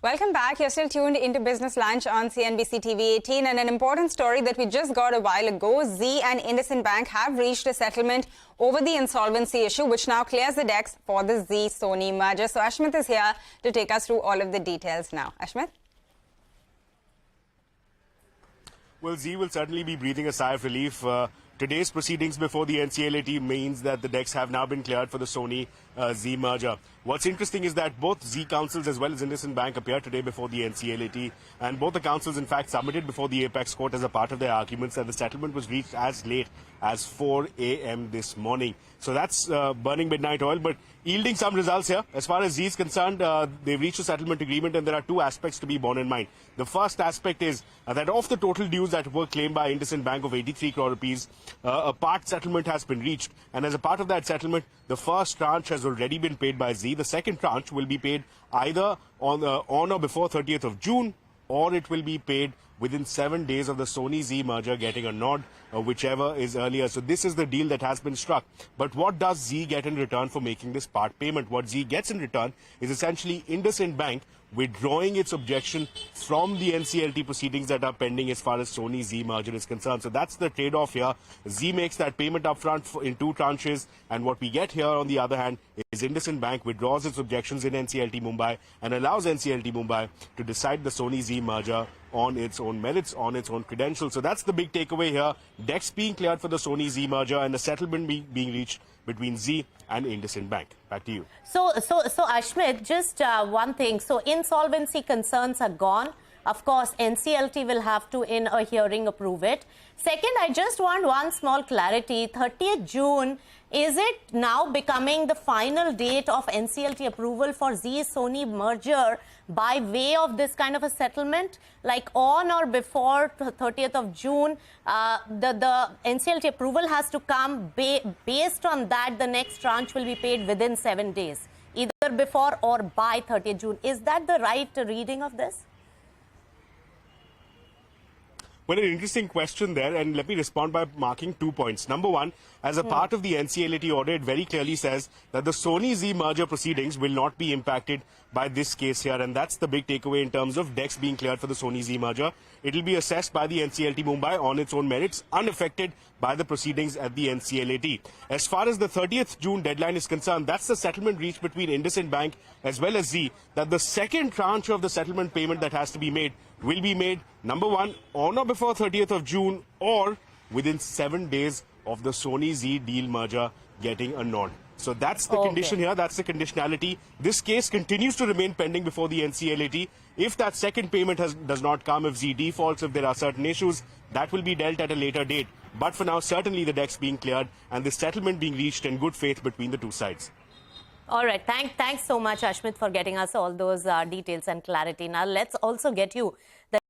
Welcome back. You're still tuned into Business Lunch on CNBC-TV18, and an important story that we just got a while ago. Zee and IndusInd Bank have reached a settlement over the insolvency issue, which now clears the decks for the Zee-Sony merger. So Ashmit is here to take us through all of the details now. Ashmit? Well, Zee will certainly be breathing a sigh of relief. Today's proceedings before the NCLAT means that the decks have now been cleared for the Sony-Zee merger. What's interesting is that both Zee councils as well as IndusInd Bank appeared today before the NCLAT, and both the councils in fact submitted before the Apex Court as a part of their arguments that the settlement was reached as late as 4 a.m. this morning. So that's burning midnight oil, but yielding some results here. As far as Zee is concerned, they've reached a settlement agreement, and there are two aspects to be borne in mind. The first aspect is that of the total dues that were claimed by IndusInd Bank of 83 crore rupees, a part settlement has been reached, and as a part of that settlement, the first tranche has already been paid by Zee. The second tranche will be paid either on or before 30th of June, or it will be paid within 7 days of the Sony-Zee merger getting a nod, whichever is earlier. So this is the deal that has been struck. But what does Zee get in return for making this part payment? What Zee gets in return is essentially IndusInd Bank withdrawing its objection from the NCLT proceedings that are pending as far as Sony-Zee merger is concerned. So that's the trade-off here. Zee makes that payment upfront in two tranches, and what we get here on the other hand is IndusInd Bank withdraws its objections in NCLT Mumbai and allows NCLT Mumbai to decide the Sony-Zee merger on its own merits, on its own credentials. So that's the big takeaway here. Decks being cleared for the Sony-Zee merger and the settlement being reached between Zee and IndusInd Bank. Back to you. So Ashmit, just one thing. So insolvency concerns are gone. Of course, NCLT will have to, in a hearing, approve it. Second, I just want one small clarity. 30th June, is it now becoming the final date of NCLT approval for Zee-Sony merger by way of this kind of a settlement? Like on or before 30th of June, the NCLT approval has to come. Based on that, the next tranche will be paid within 7 days, either before or by 30th June. Is that the right reading of this? Well, an interesting question there, and let me respond by marking 2 points. Number one, as a part of the NCLAT order, it very clearly says that the Sony-Zee merger proceedings will not be impacted by this case here, and that's the big takeaway in terms of decks being cleared for the Sony-Zee merger. It will be assessed by the NCLT Mumbai on its own merits, unaffected by the proceedings at the NCLAT. As far as the 30th June deadline is concerned, that's the settlement reached between IndusInd Bank as well as Zee, that the second tranche of the settlement payment that has to be made will be made, number one, on or before 30th of June or within 7 days of the Sony-Zee deal merger getting a nod. So that's the condition here, that's the conditionality. This case continues to remain pending before the NCLAT. If that second payment does not come, if Zee defaults, if there are certain issues, that will be dealt at a later date. But for now, certainly the decks being cleared and the settlement being reached in good faith between the two sides. All right. Thanks so much, Ashmit, for getting us all those details and clarity. Now, let's also get you the